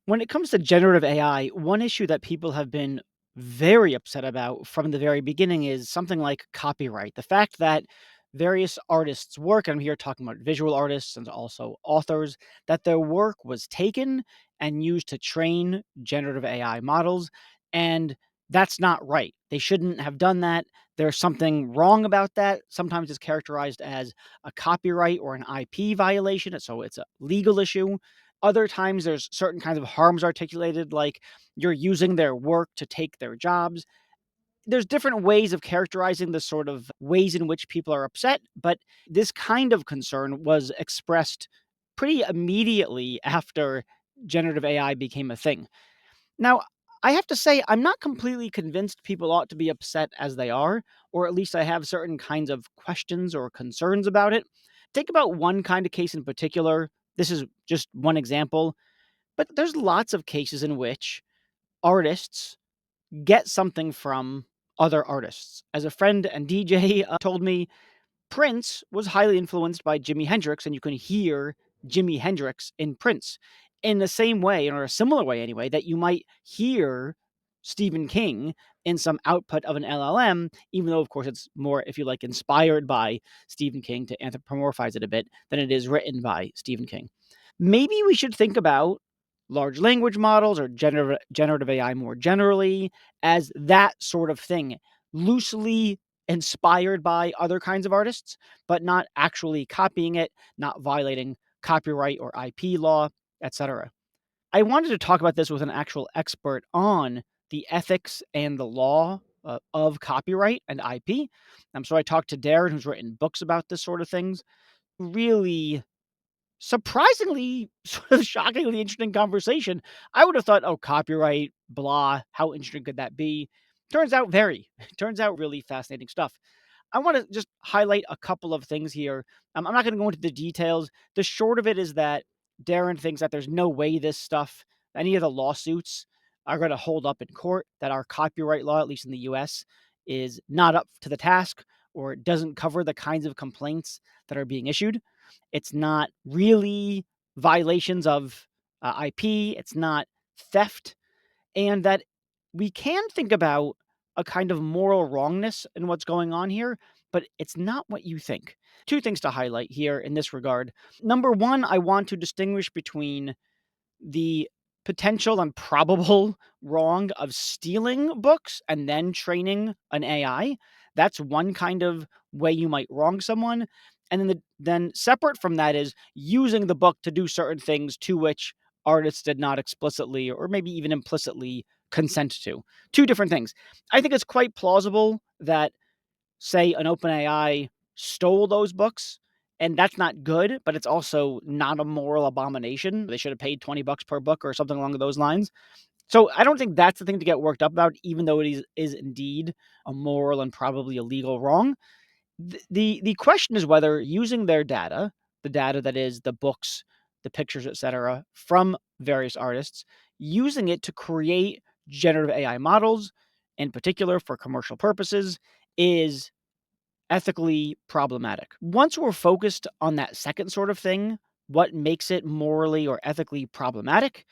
When it comes to generative AI, one issue that people have been very upset about from the very beginning is something like copyright. The fact that various artists' work, and I'm here talking about visual artists and also authors, that their work was taken and used to train generative AI models. And that's not right. They shouldn't have done that. There's something wrong about that. Sometimes it's characterized as a copyright or an IP violation. So it's a legal issue. Other times, there's certain kinds of harms articulated, like you're using their work to take their jobs. There's different ways of characterizing the sort of ways in which people are upset, but this kind of concern was expressed pretty immediately after generative AI became a thing. Now, I have to say, I'm not completely convinced people ought to be upset as they are, or at least I have certain kinds of questions or concerns about it. Think about one kind of case in particular. This is just one example, but there's lots of cases in which artists get something from other artists. As a friend and DJ told me, Prince was highly influenced by Jimi Hendrix, and you can hear Jimi Hendrix in Prince in the same way, or a similar way anyway, that you might hear Stephen King in some output of an LLM, even though, of course, it's more, if you like, inspired by Stephen King to anthropomorphize it a bit than it is written by Stephen King. Maybe we should think about large language models or generative AI more generally as that sort of thing, loosely inspired by other kinds of artists, but not actually copying it, not violating copyright or IP law, etc. I wanted to talk about this with an actual expert on the ethics and the law of copyright and IP. So I talked to Darren, who's written books about this sort of things. Really surprisingly, sort of shockingly interesting conversation. I would have thought, oh, copyright, blah, how interesting could that be? Turns out turns out really fascinating stuff. I want to just highlight a couple of things here. I'm not going to go into the details. The short of it is that Darren thinks that there's no way this stuff, any of the lawsuits, are going to hold up in court, that our copyright law, at least in the US, is not up to the task or it doesn't cover the kinds of complaints that are being issued. It's not really violations of IP, it's not theft, and that we can think about a kind of moral wrongness in what's going on here, but it's not what you think. Two things to highlight here in this regard. Number one, I want to distinguish between the potential and probable wrong of stealing books and then training an AI. That's one kind of way you might wrong someone. And then separate from that is using the book to do certain things to which artists did not explicitly or maybe even implicitly consent to. Two different things. I think it's quite plausible that, say, an OpenAI stole those books, and that's not good, but it's also not a moral abomination. They should have paid $20 per book or something along those lines. So I don't think that's the thing to get worked up about, even though it is indeed a moral and probably a legal wrong. The question is whether using their data, the data that is the books, the pictures, etc., from various artists, using it to create generative AI models, in particular for commercial purposes, is ethically problematic. Once we're focused on that second sort of thing, what makes it morally or ethically problematic,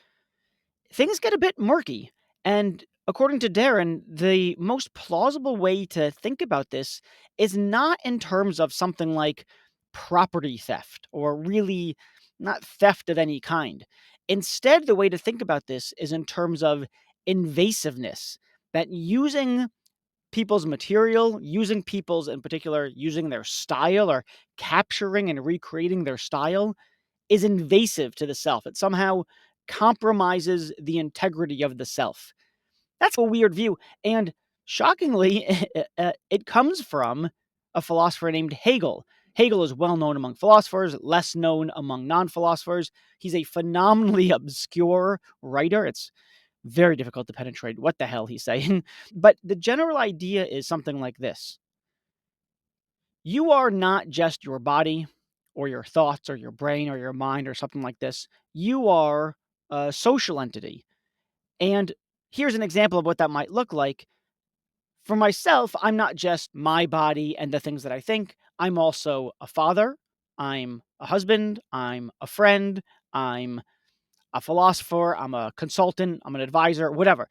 things get a bit murky. And according to Darren, the most plausible way to think about this is not in terms of something like property theft or really not theft of any kind. Instead, the way to think about this is in terms of invasiveness, that using people's material, using people's, in particular, using their style or capturing and recreating their style is invasive to the self. It somehow compromises the integrity of the self. That's a weird view. And shockingly, it comes from a philosopher named Hegel. Hegel is well known among philosophers, less known among non philosophers. He's a phenomenally obscure writer. It's very difficult to penetrate what the hell he's saying. But the general idea is something like this: you are not just your body or your thoughts or your brain or your mind or something like this. You are a social entity. And here's an example of what that might look like. For myself, I'm not just my body and the things that I think. I'm also a father. I'm a husband. I'm a friend. I'm a philosopher, I'm a consultant, I'm an advisor, whatever.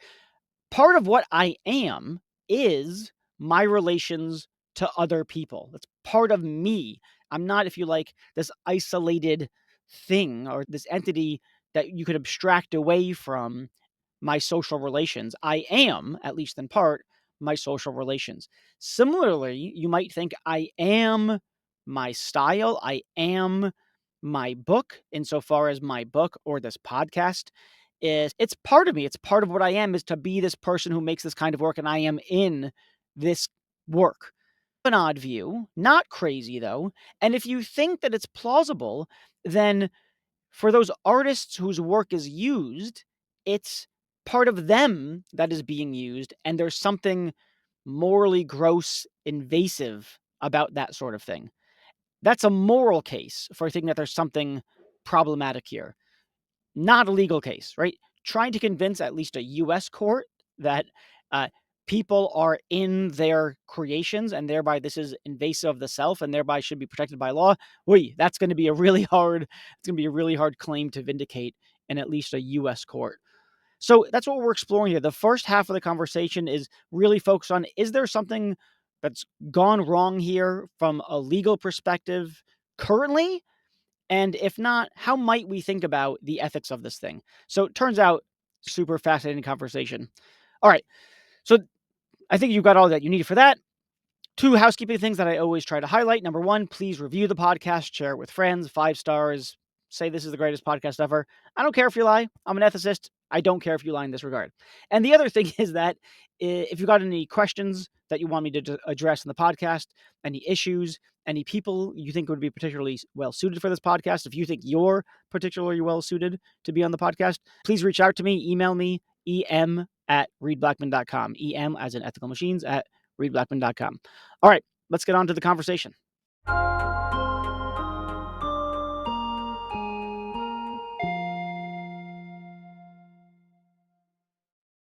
Part of what I am is my relations to other people. That's part of me. I'm not, if you like, this isolated thing or this entity that you could abstract away from my social relations. I am, at least in part, my social relations. Similarly, you might think I am my style, I am my book, insofar as my book or this podcast is it's part of me. It's part of what I am is to be this person who makes this kind of work, and I am in this work. An odd view, not crazy though. And if you think that it's plausible, then for those artists whose work is used, it's part of them that is being used, and there's something morally gross, invasive about that sort of thing. That's a moral case for thinking that there's something problematic here, not a legal case, right? Trying to convince at least a US court that uh, people are in their creations and thereby this is invasive of the self and thereby should be protected by law. That's going to be a really hard, claim to vindicate in at least a US court. So that's what we're exploring here. The first half of the conversation is really focused on, is there something that's gone wrong here from a legal perspective currently? And if not, how might we think about the ethics of this thing? So it turns out, super fascinating conversation. All right. So I think you've got all that you need for that. 2 housekeeping things that I always try to highlight. Number 1, please review the podcast, share it with friends, 5 stars, say this is the greatest podcast ever. I don't care if you lie. I'm an ethicist. I don't care if you lie in this regard. And the other thing is that if you've got any questions that you want me to address in the podcast, any issues, any people you think would be particularly well suited for this podcast, if you think you're particularly well suited to be on the podcast, please reach out to me, email me, em@reedblackman.com, em as in ethical machines at reedblackman.com. All right, let's get on to the conversation.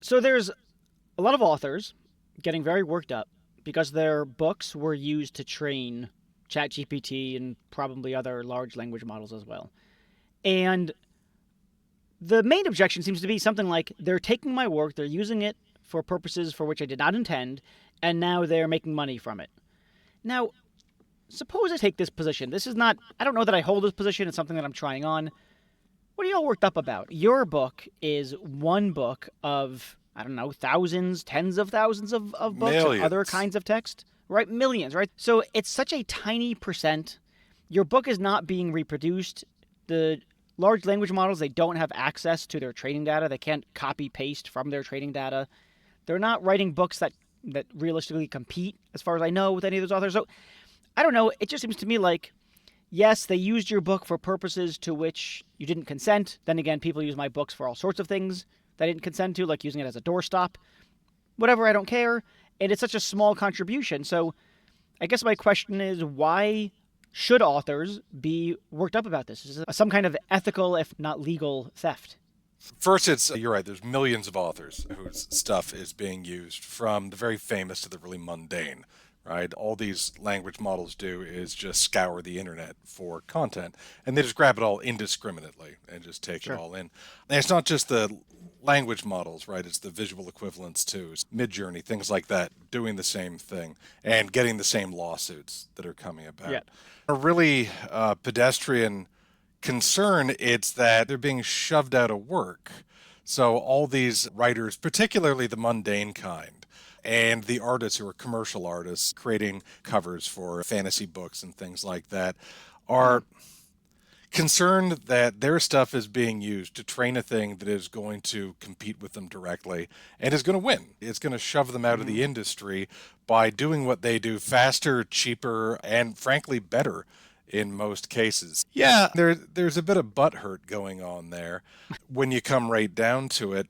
So there's a lot of authors getting very worked up because their books were used to train ChatGPT and probably other large language models as well. And the main objection seems to be something like, they're taking my work, they're using it for purposes for which I did not intend, and now they're making money from it. Now, suppose I take this position. This is not, I don't know that I hold this position. It's something that I'm trying on. What are you all worked up about? Your book is one book of, I don't know, thousands, tens of thousands of books and other kinds of text, right? Millions, right? So it's such a tiny percent. Your book is not being reproduced. The large language models, they don't have access to their training data. They can't copy paste from their training data. They're not writing books that realistically compete, as far as I know, with any of those authors. So I don't know. It just seems to me like, yes, they used your book for purposes to which you didn't consent. Then again, people use my books for all sorts of things that I didn't consent to, like using it as a doorstop. Whatever, I don't care. And it's such a small contribution. So I guess my question is, why should authors be worked up about this? Is it some kind of ethical, if not legal, theft? First, you're right, there's millions of authors whose stuff is being used, from the very famous to the really mundane, right? All these language models do is just scour the internet for content, and they just grab it all indiscriminately and just take it all in. And it's not just the language models, right? It's the visual equivalents too. Midjourney, things like that, doing the same thing and getting the same lawsuits that are coming about. Yeah. A really pedestrian concern, it's that they're being shoved out of work. So all these writers, particularly the mundane kind, and the artists who are commercial artists creating covers for fantasy books and things like that, are concerned that their stuff is being used to train a thing that is going to compete with them directly and is going to win. It's going to shove them out of the industry by doing what they do faster, cheaper, and frankly better in most cases. Yeah, there's a bit of butthurt going on there when you come right down to it.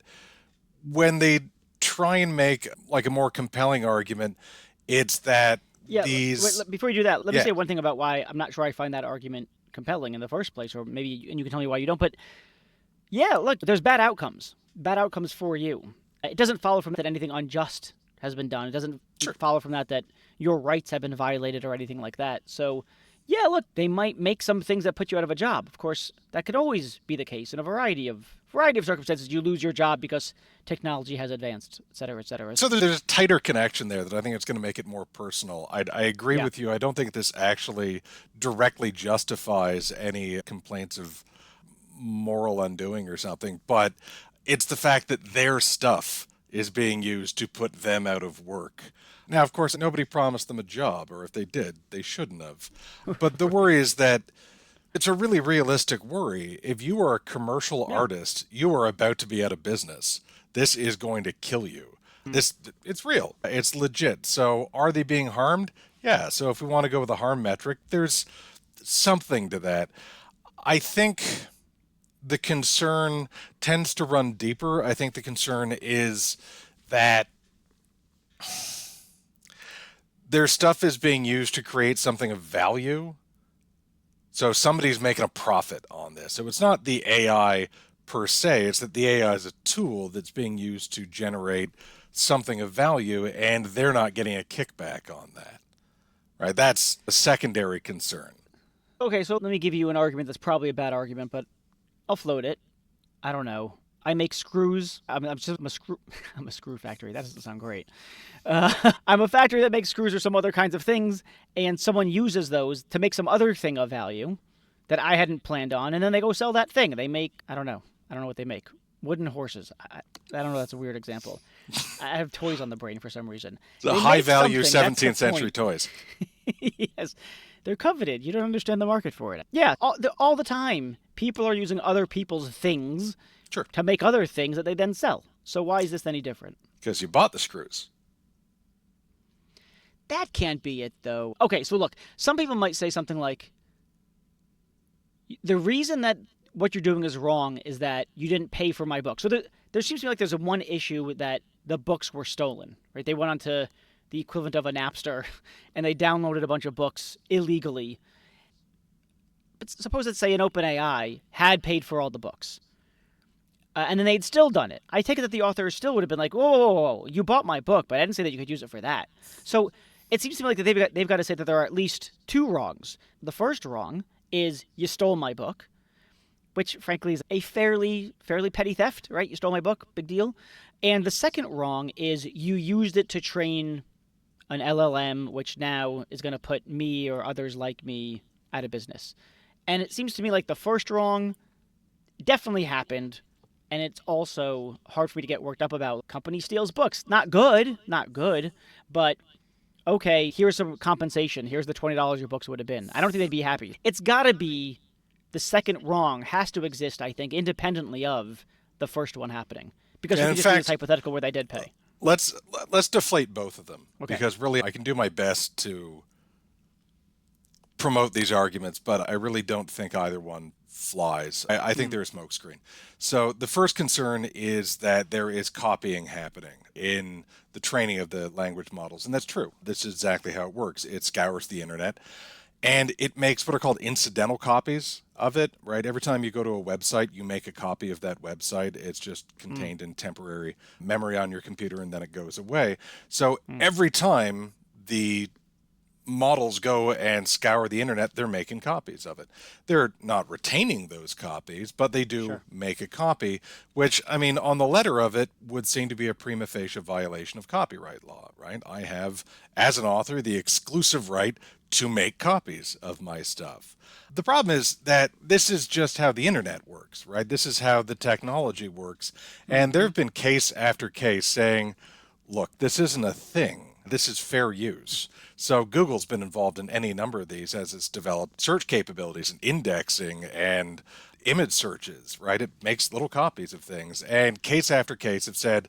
When they try and make like a more compelling argument, it's that these... Before you do that, let me say one thing about why I'm not sure I find that argument compelling in the first place, or maybe, and you can tell me why you don't. But yeah, look, there's bad outcomes for you. It doesn't follow from that anything unjust has been done. It doesn't follow from that your rights have been violated or anything like that. So Yeah, look, they might make some things that put you out of a job. Of course, that could always be the case in a variety of circumstances. You lose your job because technology has advanced, et cetera, et cetera. So there's a tighter connection there that I think it's going to make it more personal. I agree Yeah. with you. I don't think this actually directly justifies any complaints of moral undoing or something, but it's the fact that their stuff is being used to put them out of work. Now, of course, nobody promised them a job, or if they did, they shouldn't have. But the worry is that it's a really realistic worry. If you are a commercial Yeah. artist, you are about to be out of business. This is going to kill you. This it's real. It's legit. So are they being harmed? Yeah. So if we want to go with a harm metric, there's something to that. I think the concern tends to run deeper. I think the concern is that their stuff is being used to create something of value. So somebody's making a profit on this. So it's not the AI per se, it's that the AI is a tool that's being used to generate something of value, and they're not getting a kickback on that. Right? That's a secondary concern. Okay, so let me give you an argument that's probably a bad argument, but I'll float it. I don't know. I make screws. I'm a screw. I'm a screw factory. That doesn't sound great. I'm a factory that makes screws or some other kinds of things, and someone uses those to make some other thing of value that I hadn't planned on, and then they go sell that thing. They make, I don't know. I don't know what they make. Wooden horses. I don't know. That's a weird example. I have toys on the brain for some reason. The They high make value something. That's the 17th century point. toys. Yes, they're coveted. You don't understand the market for it. Yeah, all the time, people are using other people's things Sure. to make other things that they then sell. So why is this any different? Because you bought the screws. That can't be it, though. Okay, so look, some people might say something like, the reason that what you're doing is wrong is that you didn't pay for my book. So there seems to be like there's a one issue that the books were stolen, right? They went onto the equivalent of a Napster and they downloaded a bunch of books illegally. But suppose that, say, an OpenAI had paid for all the books. And then they'd still done it. I take it that the author still would have been like, whoa, whoa, whoa, whoa, you bought my book, but I didn't say that you could use it for that. So it seems to me like that they've got to say that there are at least two wrongs. The first wrong is you stole my book, which frankly is a fairly petty theft, right? You stole my book, big deal. And the second wrong is you used it to train an LLM, which now is going to put me or others like me out of business. And it seems to me like the first wrong definitely happened, and it's also hard for me to get worked up about. Company steals books. Not good, but okay, here's some compensation. Here's the $20 your books would have been. I don't think they'd be happy. It's got to be the second wrong has to exist, I think, independently of the first one happening. Because we And can in just do this fact, hypothetical where they did pay. let's let's deflate both of them Okay. because really I can do my best to promote these arguments, but I really don't think either one flies. I think they're a smokescreen. So the first concern is that there is copying happening in the training of the language models, and that's true. This is exactly how it works. It scours the internet, and it makes what are called incidental copies of it, right? Every time you go to a website, you make a copy of that website. It's just contained in temporary memory on your computer, and then it goes away. So every time the models go and scour the internet, they're making copies of it. They're not retaining those copies, but they do Sure. make a copy, which, I mean, on the letter of it would seem to be a prima facie violation of copyright law, right? I have, as an author, the exclusive right to make copies of my stuff. The problem is that this is just how the internet works, right? This is how the technology works. And there have been case after case saying, look, this isn't a thing. This is fair use. So Google's been involved in any number of these as it's developed search capabilities and indexing and image searches, right? It makes little copies of things. And case after case have said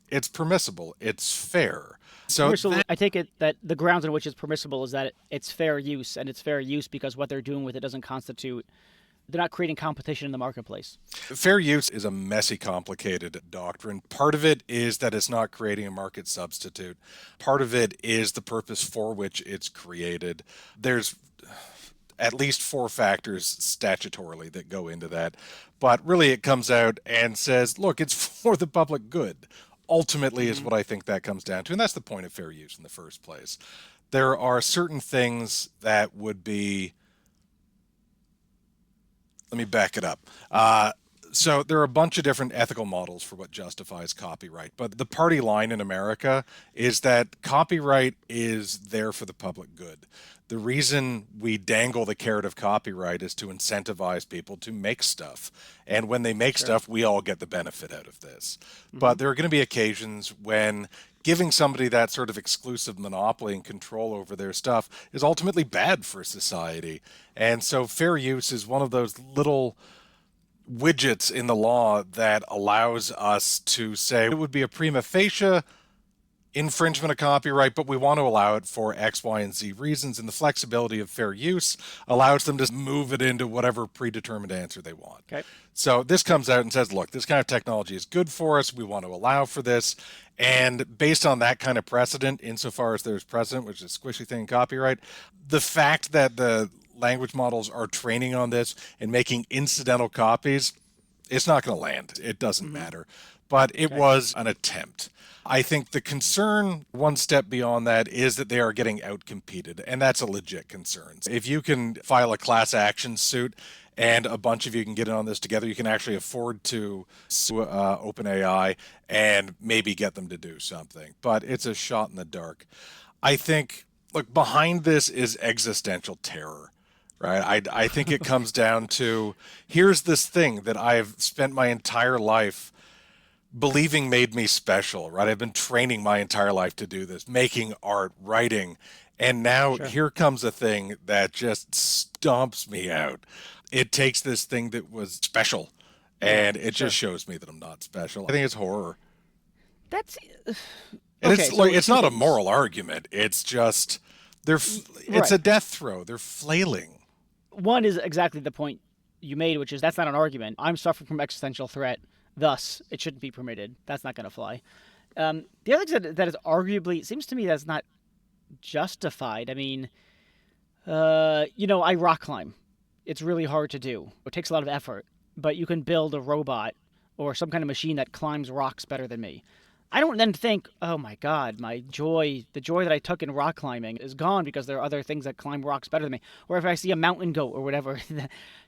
it's permissible, it's fair. So So I take it that the grounds on which it's permissible is that it's fair use, and it's fair use because what they're doing with it doesn't constitute. They're not creating competition in the marketplace. fair use is a messy, complicated doctrine. Part of it is that it's not creating a market substitute. Part of it is the purpose for which it's created. There's at least four factors statutorily that go into that. But really, it comes out and says, look, it's for the public good. Ultimately, is what I think that comes down to. And that's the point of fair use in the first place. there are certain things that would be, let me back it up. So there are a bunch of different ethical models for what justifies copyright, but the party line in America is that copyright is there for the public good. The reason we dangle the carrot of copyright is to incentivize people to make stuff. And when they make Sure. stuff, we all get the benefit out of this. Hmm. But there are going to be occasions when giving somebody that sort of exclusive monopoly and control over their stuff is ultimately bad for society. And so fair use is one of those little widgets in the law that allows us to say it would be a prima facie infringement of copyright, but we want to allow it for X, Y, and Z reasons. And the flexibility of fair use allows them to move it into whatever predetermined answer they want. Okay. So this comes out and says, look, this kind of technology is good for us. We want to allow for this. And based on that kind of precedent, insofar as there's precedent, which is a squishy thing in copyright, the fact that the language models are training on this and making incidental copies, it's not going to land. It doesn't Hmm. matter. But it Okay. was an attempt. I think the concern, one step beyond that, is that they are getting outcompeted, and that's a legit concern. If you can file a class action suit and a bunch of you can get in on this together, you can actually afford to sue OpenAI and maybe get them to do something. But it's a shot in the dark. I think, look, behind this is existential terror. Right. I think it comes down to here's this thing that I've spent my entire life believing made me special, right? I've been training my entire life to do this, making art, writing, and now Sure. here comes a thing that just stomps me out. It takes this thing that was special and it just Sure. shows me that I'm not special. I think it's horror. That's And okay. it's like So it's two not a things. moral argument. It's just it's Right. a death throw. They're flailing. One is exactly the point you made, which is that's not an argument. I'm suffering from existential threat, thus it shouldn't be permitted. That's not going to fly. The other thing that is arguably, it seems to me that's not justified. I mean, I rock climb. It's really hard to do. It takes a lot of effort, but you can build a robot or some kind of machine that climbs rocks better than me. I don't then think, oh my God, the joy that I took in rock climbing is gone because there are other things that climb rocks better than me. Or if I see a mountain goat or whatever,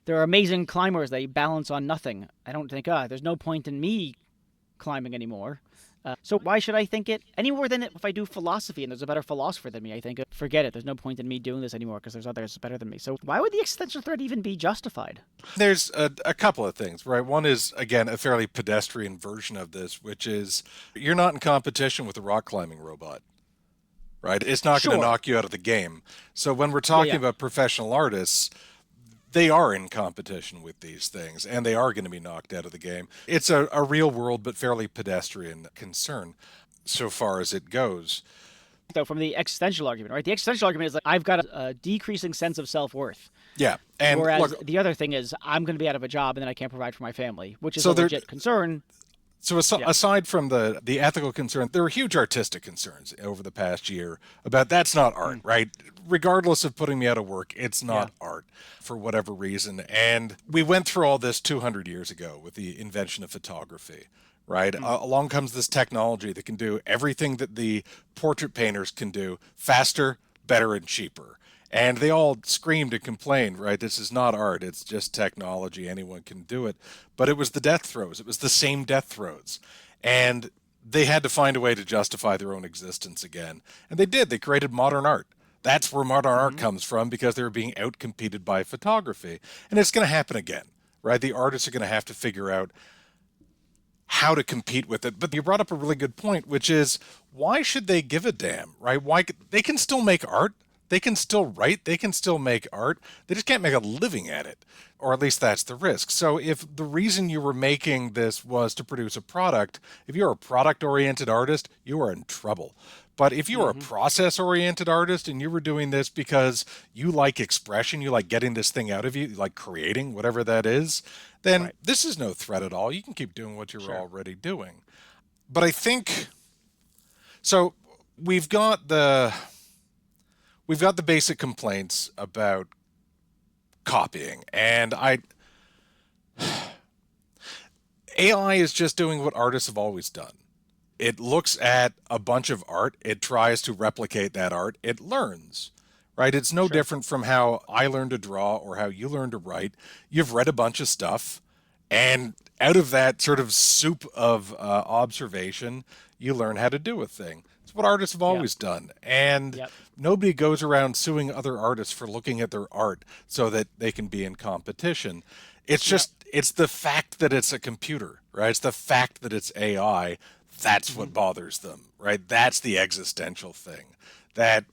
there are amazing climbers. They balance on nothing. I don't think, there's no point in me climbing anymore. So why should I think it any more than if I do philosophy and there's a better philosopher than me? I think forget it. There's no point in me doing this anymore because there's others better than me. So why would the existential threat even be justified? There's a couple of things, right? One is, again, a fairly pedestrian version of this, which is you're not in competition with a rock climbing robot, right? It's not going to Sure. knock you out of the game. So when we're Yeah. talking Yeah. about professional artists, they are in competition with these things and they are going to be knocked out of the game. It's a real world, but fairly pedestrian concern so far as it goes. So from the existential argument, right? The existential argument is like I've got a decreasing sense of self worth. Yeah. And Whereas look, the other thing is I'm going to be out of a job and then I can't provide for my family, which is a so there, legit concern. So Yeah. aside from the ethical concern, there were huge artistic concerns over the past year about that's not art, Mm. right? Regardless of putting me out of work, it's Yeah. not art for whatever reason. And we went through all this 200 years ago with the invention of photography, right? Mm. Along comes this technology that can do everything that the portrait painters can do faster, better, and cheaper. And they all screamed and complained, right? This is not art. It's just technology. Anyone can do it. But it was the death throes. It was the same death throes. And they had to find a way to justify their own existence again. And they did. They created modern art. That's where modern art Hmm. comes from because they were being outcompeted by photography. And it's going to happen again, right? The artists are going to have to figure out how to compete with it. But you brought up a really good point, which is why should they give a damn, right? Why they can still make art, they can still write, they can still make art. They just can't make a living at it, or at least that's the risk. So if the reason you were making this was to produce a product, if you're a product-oriented artist, you are in trouble. But if you are a Hmm. process oriented artist and you were doing this because you like expression, you like getting this thing out of you, you like creating whatever that is, then Right. this is no threat at all. You can keep doing what you're Sure. already doing. But I think so we've got the we've got the basic complaints about copying and I AI is just doing what artists have always done. It looks at a bunch of art, it tries to replicate that art, it learns, right? It's no Sure. different from how I learned to draw or how you learned to write. You've read a bunch of stuff, and out of that sort of soup of observation, you learn how to do a thing. It's what artists have Yep. always done. And Yep. nobody goes around suing other artists for looking at their art so that they can be in competition. It's Yep. just, it's the fact that it's a computer, right? It's the fact that it's AI. That's Hmm. what bothers them, right? That's the existential thing. That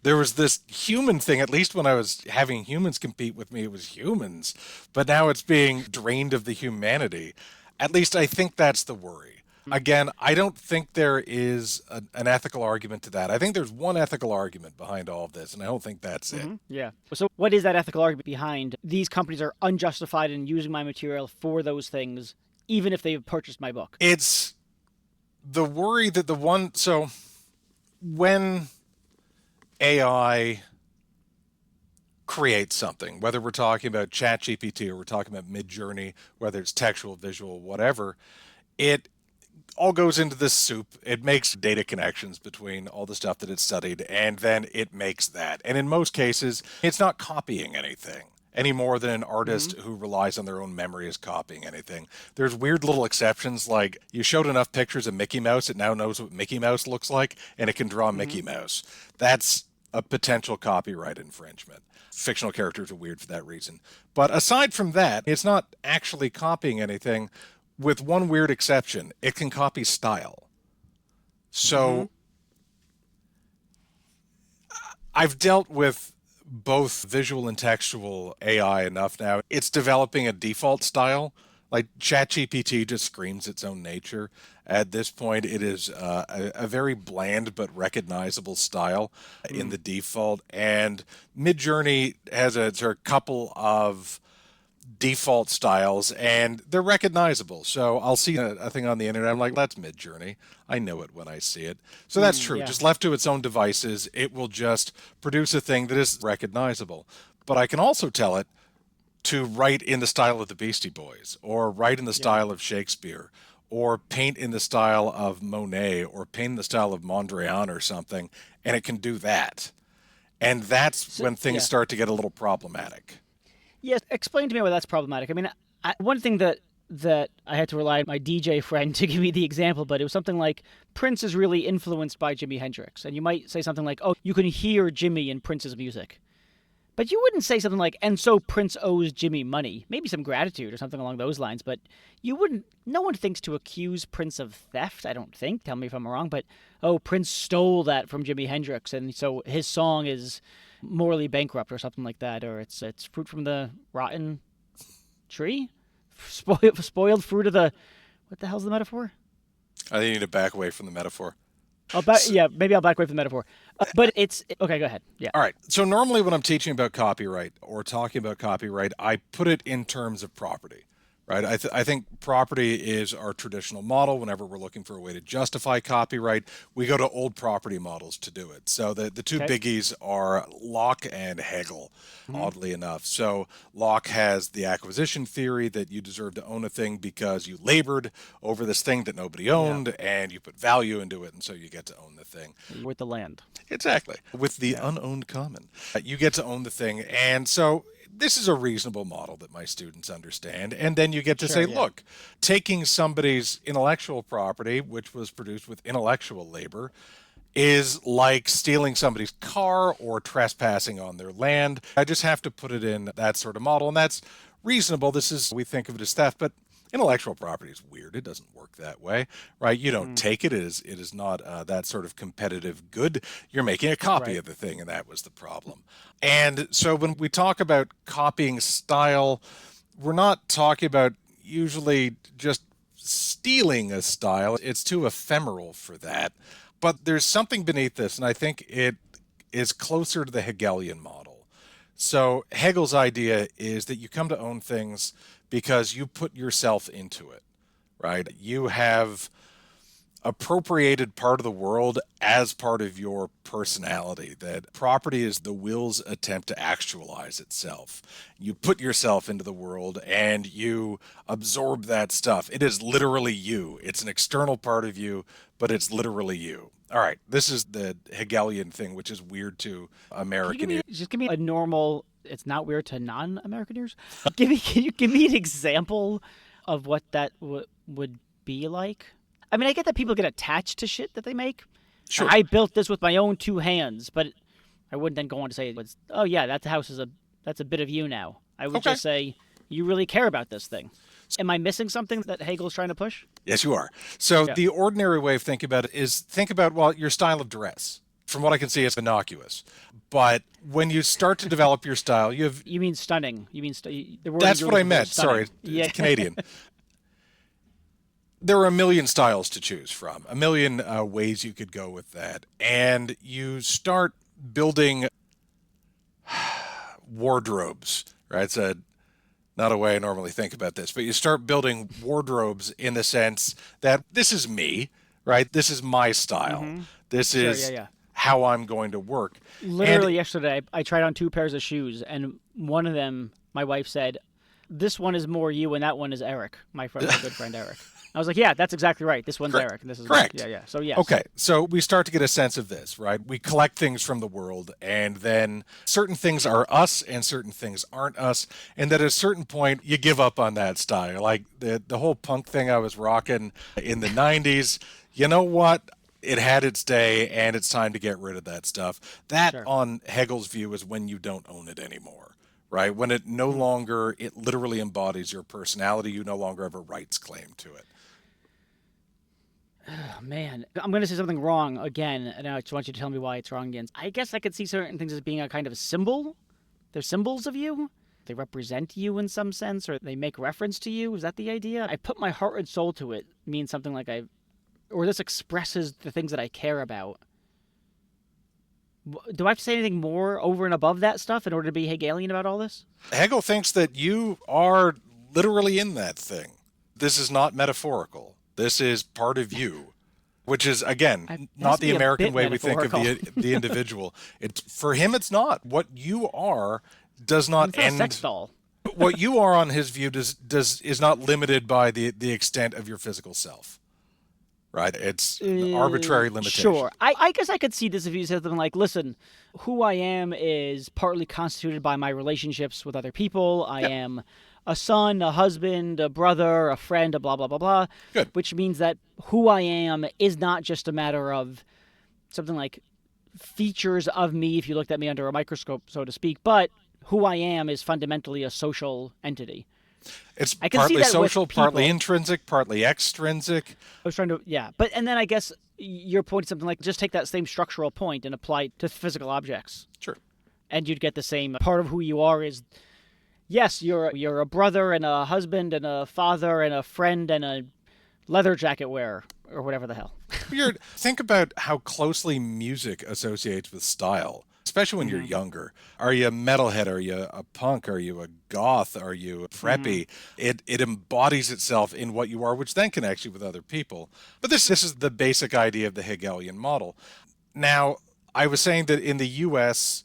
there was this human thing, at least when I was having humans compete with me, it was humans. But now it's being drained of the humanity. At least I think that's the worry. Again, I don't think there is an ethical argument to that. I think there's one ethical argument behind all of this, and I don't think that's it. Yeah. So, what is that ethical argument behind these companies are unjustified in using my material for those things, even if they've purchased my book? It's the worry that the one, so when AI create something, whether we're talking about ChatGPT or we're talking about Midjourney, whether it's textual, visual, whatever, it all goes into this soup. It makes data connections between all the stuff that it's studied, and then it makes that. And in most cases, it's not copying anything any more than an artist Hmm. who relies on their own memory is copying anything. There's weird little exceptions, like you showed enough pictures of Mickey Mouse, it now knows what Mickey Mouse looks like, and it can draw Hmm. Mickey Mouse. That's a potential copyright infringement. Fictional characters are weird for that reason. But aside from that, it's not actually copying anything, with one weird exception. It can copy style. Hmm. So I've dealt with both visual and textual AI enough now. It's developing a default style. Like ChatGPT just screams its own nature. At this point, it is a very bland but recognizable style in Mm. the default. And Midjourney has a couple of default styles and they're recognizable. So I'll see a thing on the internet. I'm like, that's Midjourney. I know it when I see it. So that's Mm, true. yeah. Just left to its own devices, it will just produce a thing that is recognizable. But I can also tell it to write in the style of the Beastie Boys, or write in the Yeah. style of Shakespeare, or paint in the style of Monet, or paint in the style of Mondrian or something, and it can do that. And that's So, when things yeah. start to get a little problematic. Yes. Explain to me why that's problematic. I mean, one thing that I had to rely on my DJ friend to give me the example, but it was something like Prince is really influenced by Jimi Hendrix, and you might say something like, "Oh, you can hear Jimmy in Prince's music." But you wouldn't say something like, and so Prince owes Jimmy money. Maybe some gratitude or something along those lines, but you wouldn't, no one thinks to accuse Prince of theft, I don't think. Tell me if I'm wrong, but oh, Prince stole that from Jimi Hendrix, and so his song is morally bankrupt or something like that, or it's fruit from the rotten tree? Spoiled fruit of the, what the hell's the metaphor? I think you need to back away from the metaphor. So, Yeah, maybe I'll back away from the metaphor. But okay, go ahead. Yeah. all right. So normally when I'm teaching about copyright or talking about copyright, I put it in terms of property, right? I think property is our traditional model. Whenever we're looking for a way to justify copyright, we go to old property models to do it. So the two Okay. biggies are Locke and Hegel, Hmm. oddly enough. So Locke has the acquisition theory that you deserve to own a thing because you labored over this thing that nobody Yeah. owned and you put value into it, and so you get to own the thing. With the land. Exactly. With the Yeah. unowned common, you get to own the thing. And so this is a reasonable model that my students understand. And then you get to say, Sure. Yeah. look, taking somebody's intellectual property, which was produced with intellectual labor, is like stealing somebody's car or trespassing on their land. I just have to put it in that sort of model. And that's reasonable. This is, we think of it as theft, but intellectual property is weird. It doesn't work that way, right? You don't Mm, take it. It is not that sort of competitive good. You're making a copy right. of the thing, and that was the problem. And so when we talk about copying style, we're not talking about usually just stealing a style. It's too ephemeral for that. But there's something beneath this, and I think it is closer to the Hegelian model. So Hegel's idea is that you come to own things because you put yourself into it, right? You have appropriated part of the world as part of your personality. That property is the will's attempt to actualize itself. You put yourself into the world and you absorb that stuff. It is literally you. It's an external part of you, but it's literally you. All right, this is the Hegelian thing, which is weird to Can you give American me ears. just give me a normal? It's not weird to non-American ears. Can you give me an example of what that would be like? I mean, I get that people get attached to shit that they make. Sure. I built this with my own two hands, but I wouldn't then go on to say, "Oh yeah, that house is that's a bit of you now." I would Okay. just say, "You really care about this thing." Am I missing something that Hegel's trying to push? Yes, you are. So Yeah. the ordinary way of thinking about it is think about, well, your style of dress. From what I can see, it's innocuous. But when you start to develop your style, you have You mean stunning? You mean the word that's you're what I looking for is meant. stunning? Sorry, Yeah. it's Canadian. There are a million styles to choose from, a million ways you could go with that. And you start building wardrobes, right? It's not a way I normally think about this, but you start building wardrobes in the sense that this is me, right? This is my style. Mm-hmm. This Sure. Yeah. is Yeah. how I'm going to work. And Literally yesterday, I tried on two pairs of shoes, and one of them, my wife said, "This one is more you, and that one is Eric, my friend, my good friend Eric." I was like, "Yeah, that's exactly right. This one's Eric, and this is correct. yeah, yeah." So yes, Okay, so we start to get a sense of this, right? We collect things from the world, and then certain things are us and certain things aren't us. And at a certain point, you give up on that style. Like the whole punk thing I was rocking in the 90s, you know what? It had its day, and it's time to get rid of that stuff. That, sure. on Hegel's view, is when you don't own it anymore, right? When it no Hmm. longer, it literally embodies your personality. You no longer have a rights claim to it. Oh, man, I'm going to say something wrong again, and I just want you to tell me why it's wrong again. I guess I could see certain things as being a kind of a symbol. They're symbols of you. They represent you in some sense, or they make reference to you. Is that the idea? I put my heart and soul to it. Means something like or this expresses the things that I care about. Do I have to say anything more over and above that stuff in order to be Hegelian about all this? Hegel thinks that you are literally in that thing. This is not metaphorical. This is part of you, which is again It has not to the be a American bit way we think of metaphorical. the individual. It's for him. It's not what you are. Does I mean, not it's not a sex end. doll. What you are on his view does is not limited by the extent of your physical self. Right? It's an arbitrary limitation. Sure. I guess I could see this if you said something like, listen, who I am is partly constituted by my relationships with other people. I Yeah. am a son, a husband, a brother, a friend, a blah, blah, blah, blah. Good. Which means that who I am is not just a matter of something like features of me if you looked at me under a microscope, so to speak, but who I am is fundamentally a social entity. It's I can see partly that with social, partly people. intrinsic, partly extrinsic. I was trying to, yeah. But, and then I guess your point is something like just take that same structural point and apply it to physical objects. Sure. And you'd get the same part of who you are is, yes, you're a brother and a husband and a father and a friend and a leather jacket wearer or whatever the hell. Weird. Think about how closely music associates with style, especially when you're Mm-hmm. younger. Are you a metalhead? Are you a punk? Are you a goth? Are you a preppy? It embodies itself in what you are, which then connects you with other people. But this is the basic idea of the Hegelian model. Now, I was saying that in the U.S.,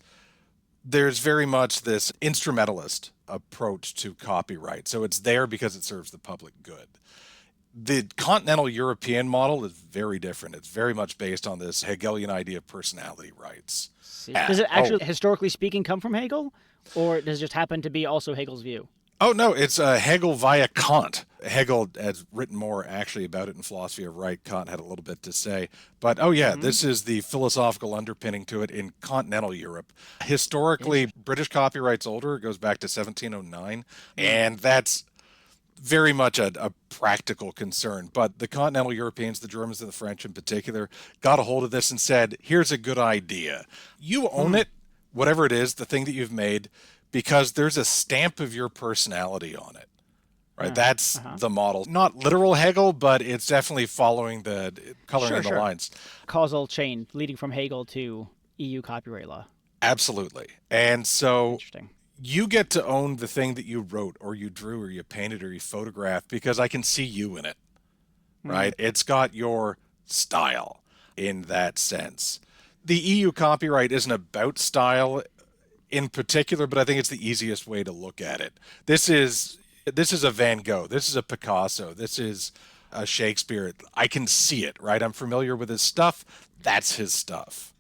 there's very much this instrumentalist approach to copyright. So it's there because it serves the public good. The continental European model is very different. It's very much based on this Hegelian idea of personality rights. See. Yeah. Does it Oh, actually, historically speaking, come from Hegel? Or does it just happen to be also Hegel's view? oh no, it's Hegel via Kant. Hegel has written more actually about it in Philosophy of Right. Kant had a little bit to say. But oh yeah, this is the philosophical underpinning to it in continental Europe. Historically, British copyright's older. It goes back to 1709. And that's very much a practical concern. But the continental Europeans, the Germans and the French in particular, got a hold of this and said, here's a good idea. You own it, whatever it is, the thing that you've made, because there's a stamp of your personality on it. Right? That's the model. Not literal Hegel, but it's definitely following the coloring Sure, in the sure. lines. Causal chain leading from Hegel to EU copyright law. Absolutely. And so Interesting. you get to own the thing that you wrote or you drew or you painted or you photographed because I can see you in it. Right? It's got your style in that sense. The EU copyright isn't about style in particular, but I think it's the easiest way to look at it. This is a Van Gogh. This is a Picasso. This is a Shakespeare. I can see it, right? I'm familiar with his stuff. That's his stuff.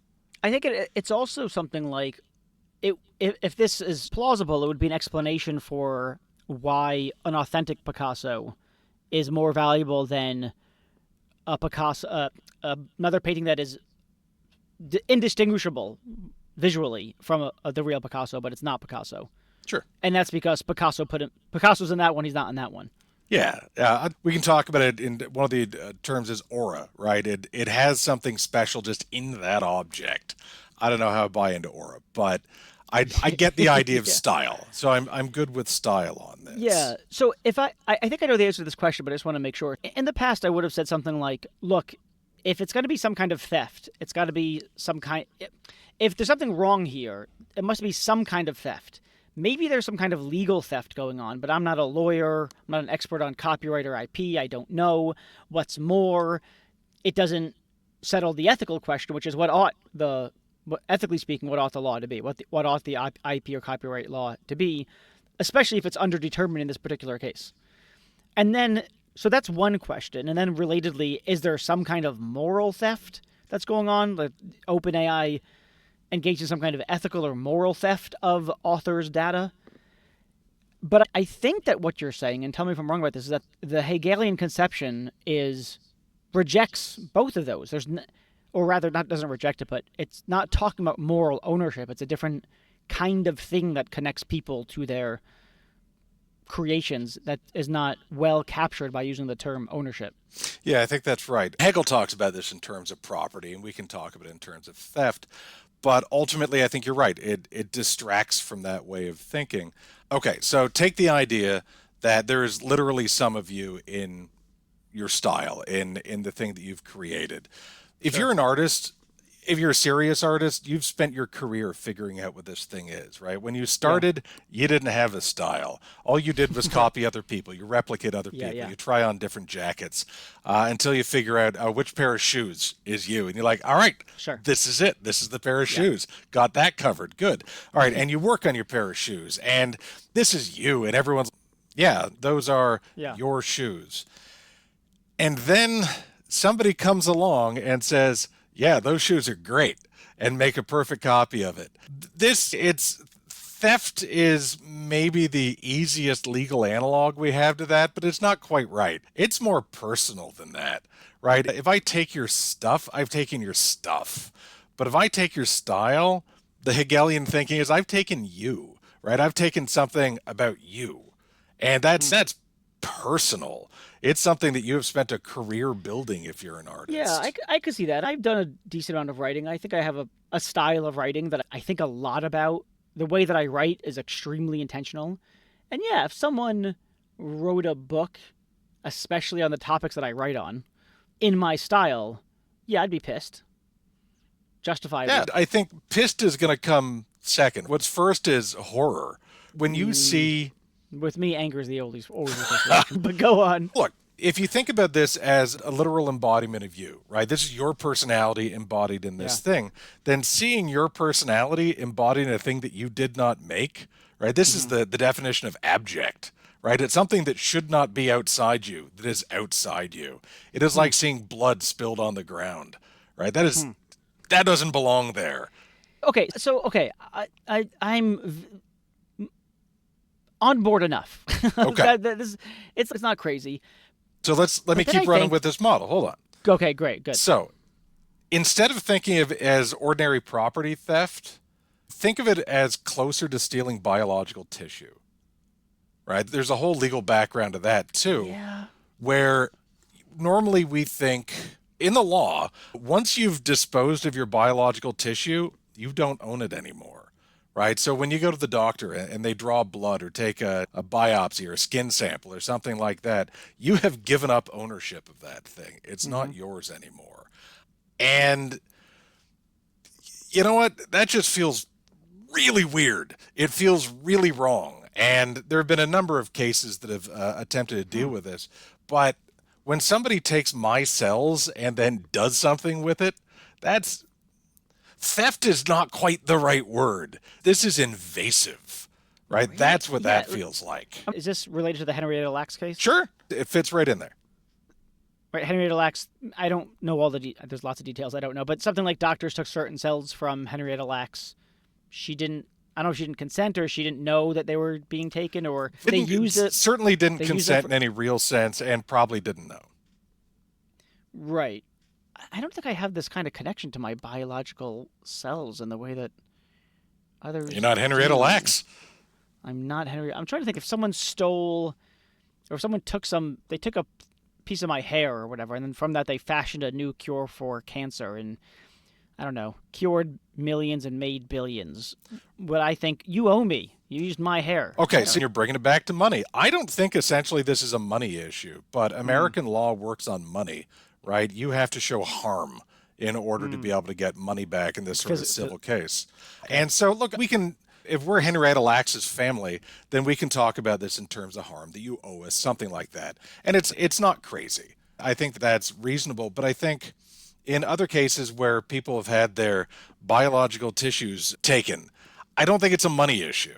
I think it's also something like if this is plausible, it would be an explanation for why an authentic Picasso is more valuable than a Picasso, another painting that is indistinguishable visually from the real Picasso, but it's not Picasso. Sure. And that's because Picasso's in that one, he's not in that one. Yeah, we can talk about it in one of the terms is aura, right? It has something special just in that object. I don't know how I buy into aura, but I get the idea of Yeah. style. So I'm good with style on Yeah. this. So if I think I know the answer to this question, but I just want to make sure. In the past, I would have said something like, "Look, if it's going to be some kind of theft, it's got to be some kind. If there's something wrong here, it must be some kind of theft. Maybe there's some kind of legal theft going on, but I'm not a lawyer. I'm not an expert on copyright or IP. I don't know. What's more, it doesn't settle the ethical question, which is ethically speaking, what ought the law to be? What ought the IP or copyright law to be, especially if it's underdetermined in this particular case. And then, so that's one question. And then relatedly, is there some kind of moral theft that's going on? Like OpenAI engaged in some kind of ethical or moral theft of authors' data? But I think that what you're saying, and tell me if I'm wrong about this, is that the Hegelian conception rejects both of those. Or rather, not doesn't reject it, but it's not talking about moral ownership. It's a different kind of thing that connects people to their creations that is not well captured by using the term ownership. Yeah, I think that's right. Hegel talks about this in terms of property, and we can talk about it in terms of theft. But ultimately, I think you're right. It distracts from that way of thinking. Okay, so take the idea that there is literally some of you in your style, in the thing that you've created. If Sure. you're an artist, if you're a serious artist, you've spent your career figuring out what this thing is, right? When you Yeah. started, you didn't have a style. All you did was copy other people. You replicate other Yeah. people. Yeah. You try on different jackets until you figure out which pair of shoes is you. And you're like, all right, Sure. this is it. This is the pair of Yeah. shoes. Got that covered. Good. All right. And you work on your pair of shoes. And this is you. And everyone's, yeah, those are Yeah. your shoes. And then somebody comes along and says, yeah, those shoes are great, and make a perfect copy of it. It's theft is maybe the easiest legal analog we have to that, but it's not quite right. It's more personal than that, right? If I take your stuff, I've taken your stuff. But if I take your style, the Hegelian thinking is I've taken you, right? I've taken something about you. And that's personal. It's something that you have spent a career building if you're an Yeah, artist. I could see that. I've done a decent amount of writing. I think I have a style of writing that I think a lot about. The way that I write is extremely intentional. And yeah, if someone wrote a book, especially on the topics that I write on, in my style, yeah, I'd be pissed. Yeah, Justifiably. I think pissed is going to come second. What's first is horror. When you see, With me, anger is always the first reaction. But go on. look, if you think about this as a literal embodiment of you, right? This is your personality embodied in Yeah. this thing. Then seeing your personality embodied in a thing that you did not make, right? This is the definition of abject, right? It's something that should not be outside you, that is outside you. It is like seeing blood spilled on the ground, right? That doesn't belong there. Okay, I'm on board enough. Okay. It's not crazy. So let me But then I keep running think, with this model. Hold on. okay, great, good. So instead of thinking of it as ordinary property theft, think of it as closer to stealing biological tissue, right? There's a whole legal background to that too, Yeah. where normally we think in the law, once you've disposed of your biological tissue, you don't own it anymore, right? So when you go to the doctor and they draw blood or take a biopsy or a skin sample or something like that, you have given up ownership of that thing. It's not yours anymore. And you know what? That just feels really weird. It feels really wrong. And there have been a number of cases that have attempted to deal with this. But when somebody takes my cells and then does something with it, that's theft is not quite the right word. This is invasive, right? Right. That's what Yeah. that feels like. Is this related to the Henrietta Lacks case? Sure, it fits right in there. Right, Henrietta Lacks. I don't know all the. There's lots of details I don't know, but something like doctors took certain cells from Henrietta Lacks. She didn't. I don't know if she didn't consent or she didn't know that they were being taken, or they used it. Certainly didn't They used it consent for, in any real sense and probably didn't know. right. I don't think I have this kind of connection to my biological cells in the way that You're others not Henrietta do. Lacks. I'm not Henry. I'm trying to think if someone stole or if someone took some. They took a piece of my hair or whatever, and then from that they fashioned a new cure for cancer and I don't know, cured millions and made billions. But I think you owe me. You used my hair. Okay, I so don't. you're bringing it back to money. I don't think essentially this is a money issue, but Mm, American law works on money, right? You have to show harm in order to mm. be able to get money back in this sort of civil case. Okay. And so, look, we can, if we're Henrietta Lacks's family, then we can talk about this in terms of harm that you owe us, something like that. And it's not crazy. I think that's reasonable, but I think in other cases where people have had their biological tissues taken, I don't think it's a money issue.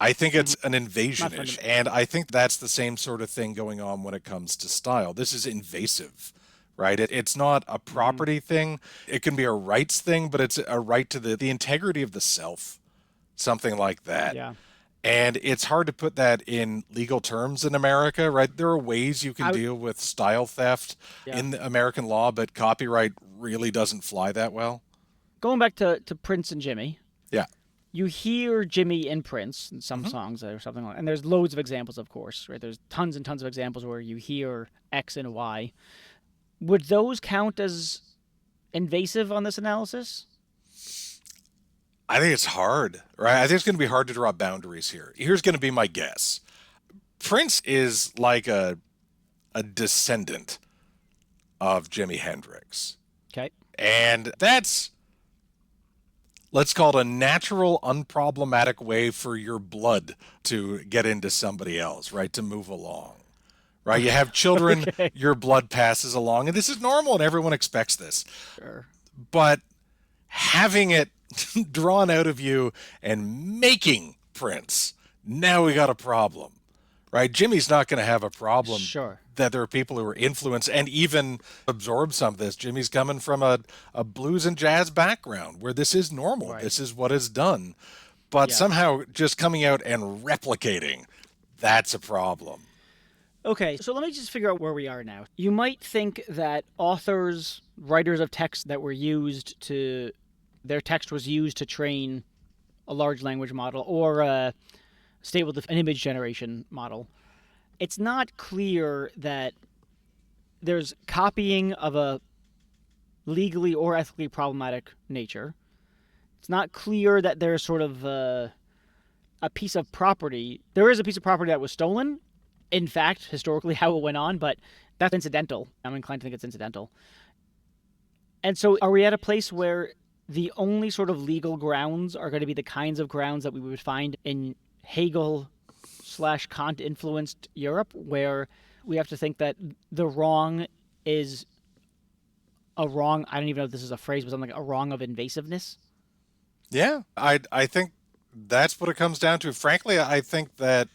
I think Hmm. it's an invasion Not issue. fundamental. And I think that's the same sort of thing going on when it comes to style. This is invasive, right? It's not a Hmm. property thing. It can be a rights thing, but it's a right to the integrity of the self, something like that. Yeah. And it's hard to put that in legal terms in America, right? There are ways you can I. deal with style theft Yeah. in the American law, but copyright really doesn't fly that well. Going back to Prince and Jimmy, Yeah. you hear Jimmy in Prince in some Hmm. songs or something like, and there's loads of examples, of course, right? There's tons and tons of examples where you hear X and Y. Would those count as invasive on this analysis? I think it's hard, right? I think it's going to be hard to draw boundaries here. Here's going to be my guess. Prince is like a descendant of Jimi Hendrix. Okay. And that's, let's call it a natural, unproblematic way for your blood to get into somebody else, right? To move along, right? You have children, Okay. your blood passes along, and this is normal, and everyone expects this. Sure. But having it drawn out of you and making Prince, now we got a problem, right? Jimmy's not going to have a problem Sure. that there are people who are influenced and even absorb some of this. Jimmy's coming from a blues and jazz background where this is normal. Right. This is what is done. But Yeah. somehow just coming out and replicating, that's a problem. Okay, so let me just figure out where we are now. You might think that authors, writers of text that were used to, their text was used to train a large language model or a stable an image generation model. It's not clear that there's copying of a legally or ethically problematic nature. It's not clear that there's sort of a piece of property. There is a piece of property that was stolen, in fact, historically, how it went on, but that's incidental. I'm inclined to think it's incidental. And so, are we at a place where the only sort of legal grounds are going to be the kinds of grounds that we would find in Hegel slash Kant influenced Europe, where we have to think that the wrong is a wrong? I don't even know if this is a phrase, but something like a wrong of invasiveness. Yeah, I think that's what it comes down to. Frankly, I think that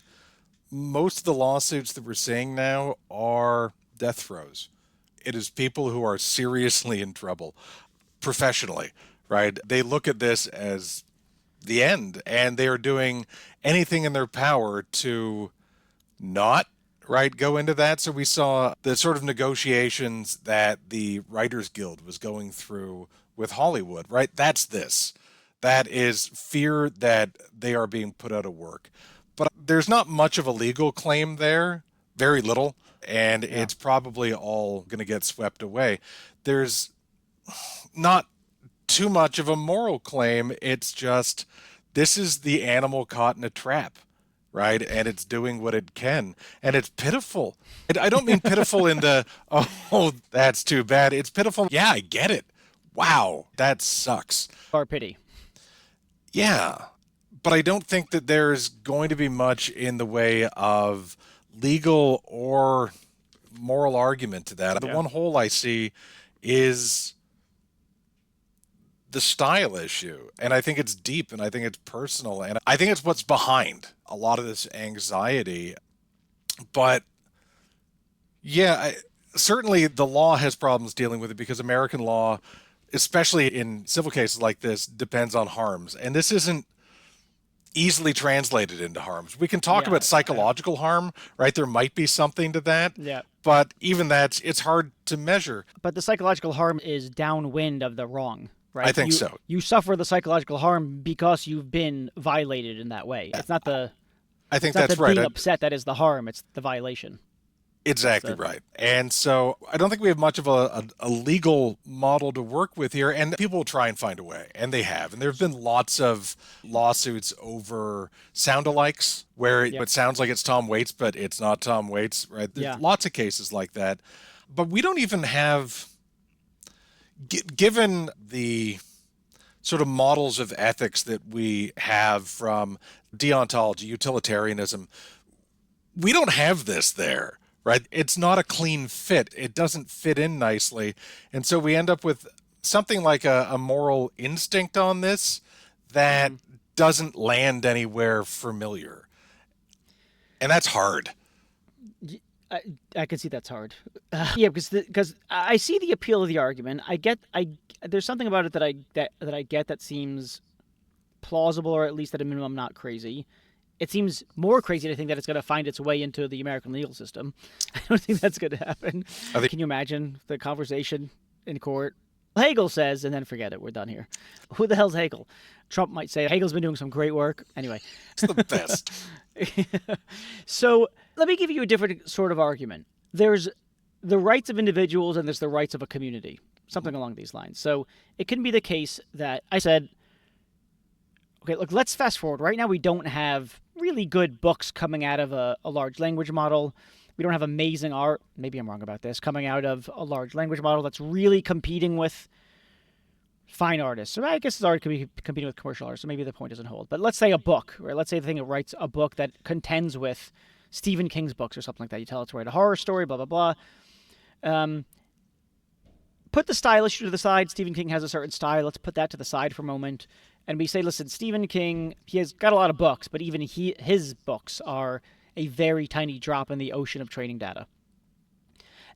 most of the lawsuits that we're seeing now are death throes. It is people who are seriously in trouble professionally, right? They look at this as the end and they are doing anything in their power to not right go into that. So we saw the sort of negotiations that the Writers Guild was going through with Hollywood, right? That's this. That is fear that they are being put out of work. But there's not much of a legal claim there, very little, and Yeah. it's probably all going to get swept away. There's not too much of a moral claim. It's just this is the animal caught in a trap, right? And it's doing what it can. And it's pitiful. And I don't mean pitiful in the, oh, that's too bad. It's pitiful. Yeah, I get it. Wow, that sucks. Or pity. Yeah. But I don't think that there's going to be much in the way of legal or moral argument to that. The Yeah. one hole I see is the style issue. And I think it's deep and I think it's personal. And I think it's what's behind a lot of this anxiety. But yeah, certainly the law has problems dealing with it because American law, especially in civil cases like this, depends on harms. And this isn't easily translated into harms. We can talk Yeah. about psychological harm, right? There might be something to that. Yeah. But even that's, it's hard to measure. But the psychological harm is downwind of the wrong, I right? think so. You suffer the psychological harm because you've been violated in that way. It's not the I think it's not that's the right. being upset that is the harm, it's the violation. Exactly right. And so I don't think we have much of a legal model to work with here. And people will try and find a way. And they have. And there have been lots of lawsuits over sound-alikes where Yep. it sounds like it's Tom Waits, but it's not Tom Waits, right? There's Yeah. lots of cases like that. But we don't even have, given the sort of models of ethics that we have from deontology, utilitarianism, we don't have this there. Right? It's not a clean fit. It doesn't fit in nicely. And so we end up with something like a moral instinct on this that doesn't land anywhere familiar. And that's hard. I can see that's hard. Yeah, because I see the appeal of the argument. There's something about it that I get that seems plausible, or at least at a minimum not crazy. It seems more crazy to think that it's going to find its way into the American legal system. I don't think that's going to happen. Can you imagine the conversation in court? Hegel says, and then forget it. We're done here. Who the hell's Hegel? Trump might say Hegel's been doing some great work. Anyway. It's the best. So let me give you a different sort of argument. There's the rights of individuals and there's the rights of a community. Something along these lines. So it can be the case that I said, okay, look, let's fast forward. Right now, we don't have really good books coming out of a large language model. We don't have amazing art, maybe I'm wrong about this, coming out of a large language model that's really competing with fine artists. So I guess it's art could be competing with commercial artists, so maybe the point doesn't hold. But let's say a book, right? Let's say the thing that writes a book that contends with Stephen King's books or something like that. You tell it to write a horror story, blah, blah, blah. Put the style issue to the side. Stephen King has a certain style. Let's put that to the side for a moment. And we say, listen, Stephen King, he has got a lot of books, but even his books are a very tiny drop in the ocean of training data.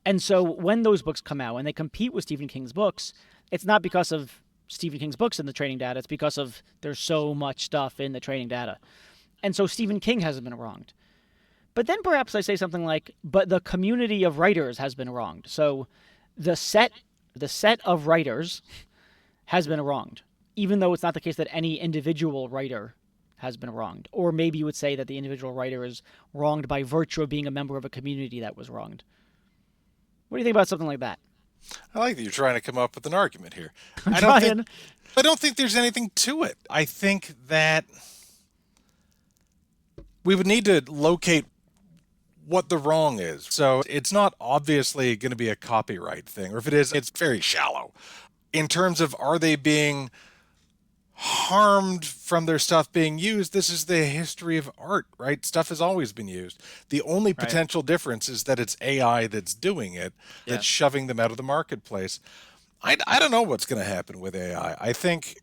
And so when those books come out and they compete with Stephen King's books, it's not because of Stephen King's books in the training data. It's because of there's so much stuff in the training data. And so Stephen King hasn't been wronged. But then perhaps I say something like, but the community of writers has been wronged. So the set of writers has been wronged, even though it's not the case that any individual writer has been wronged. Or maybe you would say that the individual writer is wronged by virtue of being a member of a community that was wronged. What do you think about something like that? I like that you're trying to come up with an argument here. I'm I trying. don't think there's anything to it. I think that we would need to locate what the wrong is. So it's not obviously going to be a copyright thing, or if it is, it's very shallow. In terms of are they being harmed from their stuff being used, this is the history of art, right? Stuff has always been used. The only potential difference is that it's AI that's doing it, that's shoving them out of the marketplace. I don't know what's going to happen with AI. I think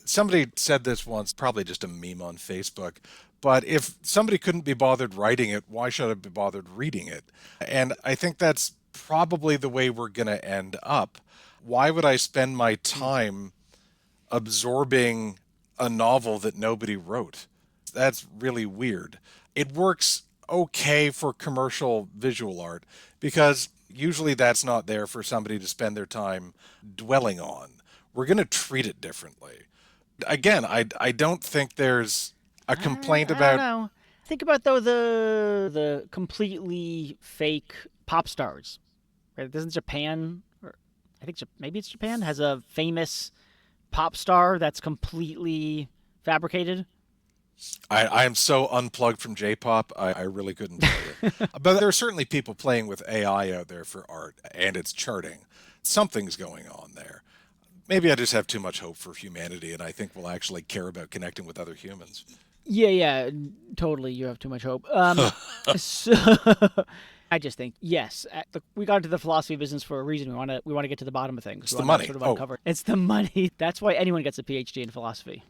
somebody said this once, probably just a meme on Facebook, but if somebody couldn't be bothered writing it, why should I be bothered reading it? And I think that's probably the way we're going to end up. Why would I spend my time absorbing a novel that nobody wrote? That's really weird. It works okay for commercial visual art because usually that's not there for somebody to spend their time dwelling on. We're going to treat it differently. Again, I don't think there's a complaint I about. don't know. Think about though the completely fake pop stars. Right? Doesn't Japan, or I think maybe it's Japan, has a famous pop star that's completely fabricated? I am so unplugged from J-pop, I really couldn't tell you. But there are certainly people playing with AI out there for art, and it's charting. Something's going on there. Maybe I just have too much hope for humanity, and I think we'll actually care about connecting with other humans. Yeah, totally. You have too much hope. So, I just think yes, we got into the philosophy business for a reason. We want to get to the bottom of things. It's We the want to money. sort of Oh, uncover. It's the money. That's why anyone gets a PhD in philosophy.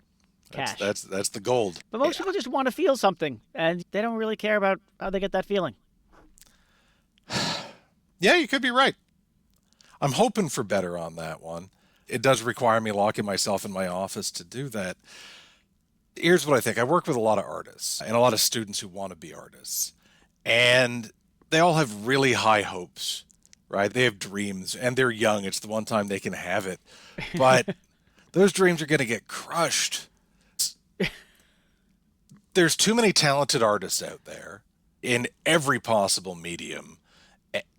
that's Cash. that's that's the gold. But Yeah, most people just want to feel something, and they don't really care about how they get that feeling. yeah, you could be right. I'm hoping for better on that one. It does require me locking myself in my office to do that. Here's what I think. I work with a lot of artists and a lot of students who want to be artists. And they all have really high hopes, right? They have dreams and they're young. It's the one time they can have it. But those dreams are going to get crushed. There's too many talented artists out there in every possible medium.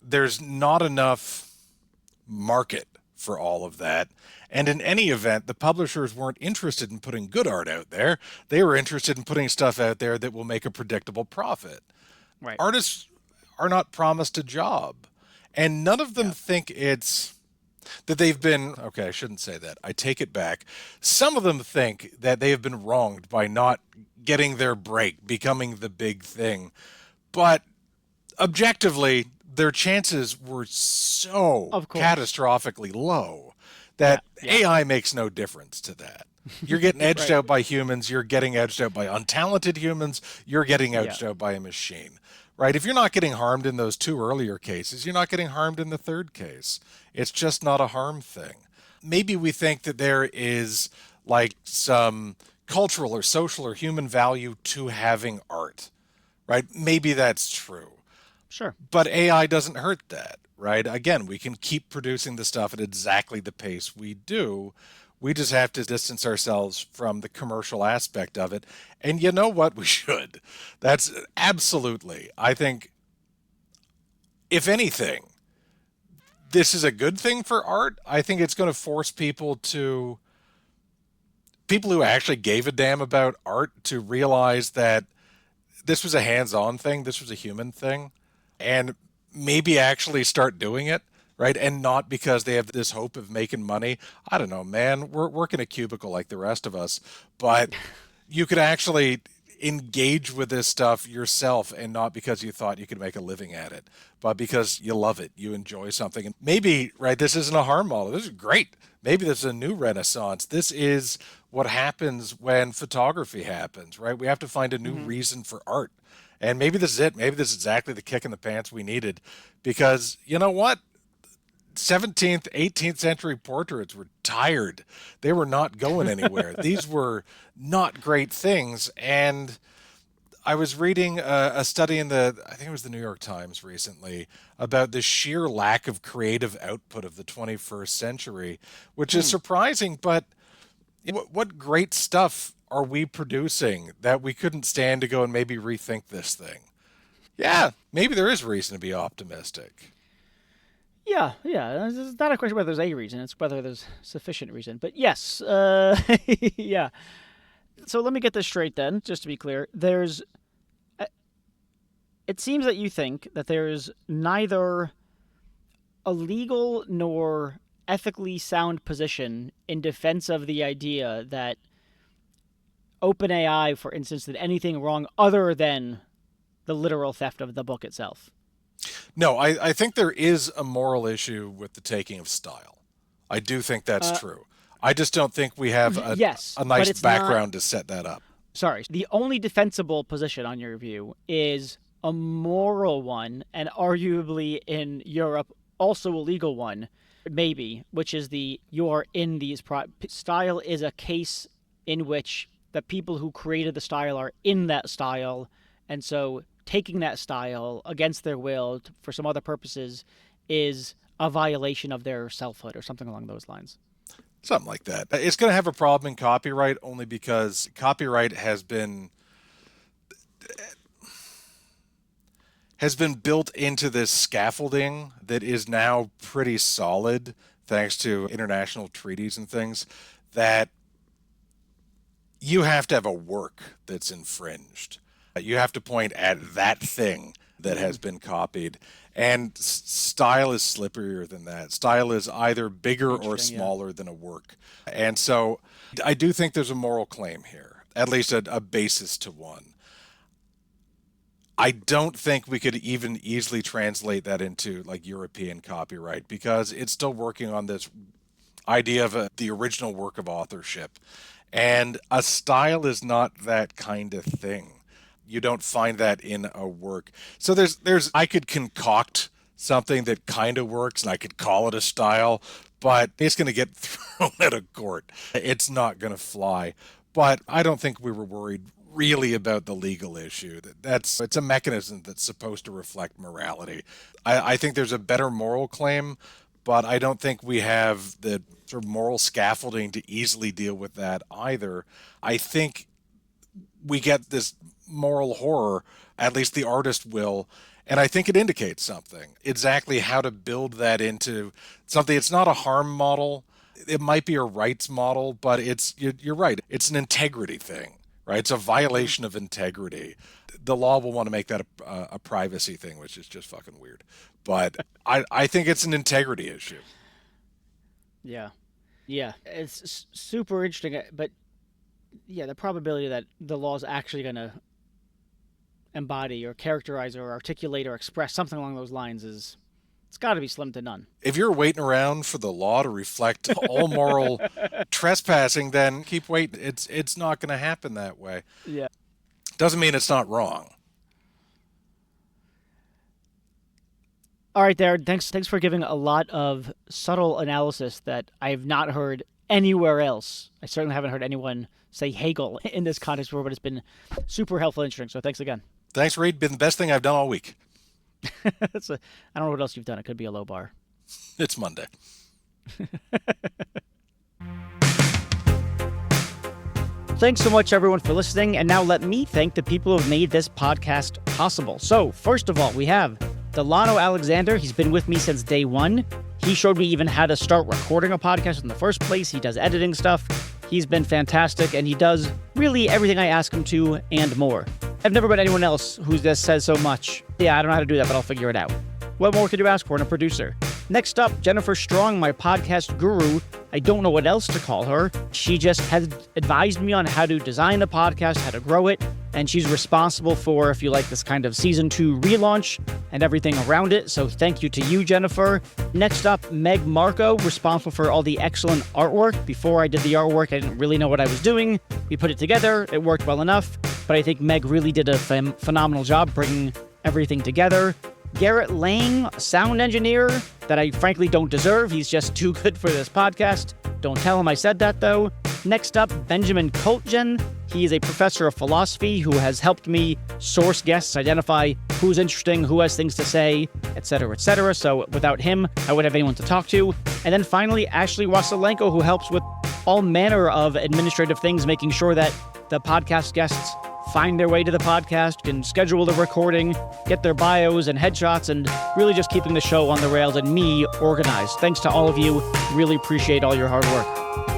There's not enough market for all of that. And in any event, the publishers weren't interested in putting good art out there. They were interested in putting stuff out there that will make a predictable profit. Right. Artists are not promised a job. And none of them Yeah. think it's that they've been, okay, I shouldn't say that. I take it back. Some of them think that they have been wronged by not getting their break, becoming the big thing. But objectively, their chances were so Of course. catastrophically low Yeah. that Yeah. AI makes no difference to that. You're getting edged Right. out by humans, you're getting edged out by untalented humans, you're getting Yeah. edged out by a machine. Right? If you're not getting harmed in those two earlier cases, you're not getting harmed in the third case. It's just not a harm thing. Maybe we think that there is like some cultural or social or human value to having art, right? Maybe that's true. Sure. But AI doesn't hurt that, right? Again, we can keep producing the stuff at exactly the pace we do. We just have to distance ourselves from the commercial aspect of it. And you know what? We should. That's absolutely. I think, if anything, this is a good thing for art. I think it's going to force people who actually gave a damn about art to realize that this was a hands-on thing, this was a human thing, and maybe actually start doing it, right? And not because they have this hope of making money. I don't know, man. We're working a cubicle like the rest of us, but you could actually engage with this stuff yourself, and not because you thought you could make a living at it, but because you love it, you enjoy something. And maybe, right, this isn't a harm model. This is great. Maybe this is a new renaissance. This is what happens when photography happens, right? We have to find a new Hmm. reason for art. And maybe this is it. Maybe this is exactly the kick in the pants we needed. Because you know what? 17th, 18th century portraits were tired. They were not going anywhere. These were not great things. And I was reading a study in I think it was the New York Times recently, about the sheer lack of creative output of the 21st century, which is Hmm. surprising. But what great stuff are we producing that we couldn't stand to go and maybe rethink this thing? Yeah, maybe there is reason to be optimistic. Yeah. Yeah. It's not a question whether there's a reason; it's whether there's sufficient reason. But yes. Yeah. So let me get this straight then, just to be clear. It seems that you think that there's neither a legal nor ethically sound position in defense of the idea that OpenAI, for instance, did anything wrong other than the literal theft of the book itself. No, I think there is a moral issue with the taking of style. I do think that's Uh, true. I just don't think we have yes, a but nice it's not. background to set that up. Sorry, the only defensible position on your view is a moral one, and arguably in Europe also a legal one, maybe, which is the you are in these style is a case in which the people who created the style are in that style, and so taking that style against their will for some other purposes is a violation of their selfhood or something along those lines. Something like that. It's going to have a problem in copyright only because copyright has been built into this scaffolding that is now pretty solid thanks to international treaties and things, that you have to have a work that's infringed. You have to point at that thing that Mm, has been copied. And style is slipperier than that. Style is either bigger or interesting, yeah. smaller than a work. And so I do think there's a moral claim here, at least a basis to one. I don't think we could even easily translate that into like European copyright because it's still working on this idea of the original work of authorship. And a style is not that kind of thing. You don't find that in a work. So there's I could concoct something that kind of works and I could call it a style, but it's going to get thrown out of court. It's not going to fly. But I don't think we were worried really about the legal issue. It's a mechanism that's supposed to reflect morality. I think there's a better moral claim, but I don't think we have the sort of moral scaffolding to easily deal with that either. I think we get this moral horror, at least the artist will, and I think it indicates something. Exactly how to build that into something. It's not a harm model. It might be a rights model, but you're right. It's an integrity thing, right? It's a violation of integrity. The law will want to make that a privacy thing, which is just fucking weird. But I think it's an integrity issue. Yeah. Yeah. It's super interesting. But yeah, the probability that the law is actually going to embody or characterize or articulate or express something along those lines it's got to be slim to none. If you're waiting around for the law to reflect all moral trespassing, then keep waiting. It's not going to happen that way. Yeah. Doesn't mean it's not wrong. All right, Darren, thanks for giving a lot of subtle analysis that I've not heard anywhere else. I certainly haven't heard anyone say Hegel in this context before, but it's been super helpful and interesting. So thanks again. Thanks, Reed. Been the best thing I've done all week. I don't know what else you've done. It could be a low bar. It's Monday. Thanks so much, everyone, for listening. And now let me thank the people who have made this podcast possible. So first of all, we have Delano Alexander. He's been with me since day one. He showed me even how to start recording a podcast in the first place. He does editing stuff. He's been fantastic, and he does really everything I ask him to and more. I've never met anyone else who just says so much. Yeah, I don't know how to do that, but I'll figure it out. What more could you ask for in a producer? Next up, Jennifer Strong, my podcast guru. I don't know what else to call her. She just has advised me on how to design the podcast, how to grow it, and she's responsible for, if you like, this kind of season 2 relaunch and everything around it. So thank you to you, Jennifer. Next up, Meg Marco, responsible for all the excellent artwork. Before I did the artwork, I didn't really know what I was doing. We put it together. It worked well enough, but I think Meg really did a phenomenal job bringing everything together. Garrett Lang, sound engineer that I frankly don't deserve. He's just too good for this podcast. Don't tell him I said that, though. Next up, Benjamin Koltgen. He is a professor of philosophy who has helped me source guests, identify who's interesting, who has things to say, etc., etc. So without him, I wouldn't have anyone to talk to. And then finally, Ashley Wasylenko, who helps with all manner of administrative things, making sure that the podcast guests find their way to the podcast, can schedule the recording, get their bios and headshots, and really just keeping the show on the rails and me organized. Thanks to all of you. Really appreciate all your hard work.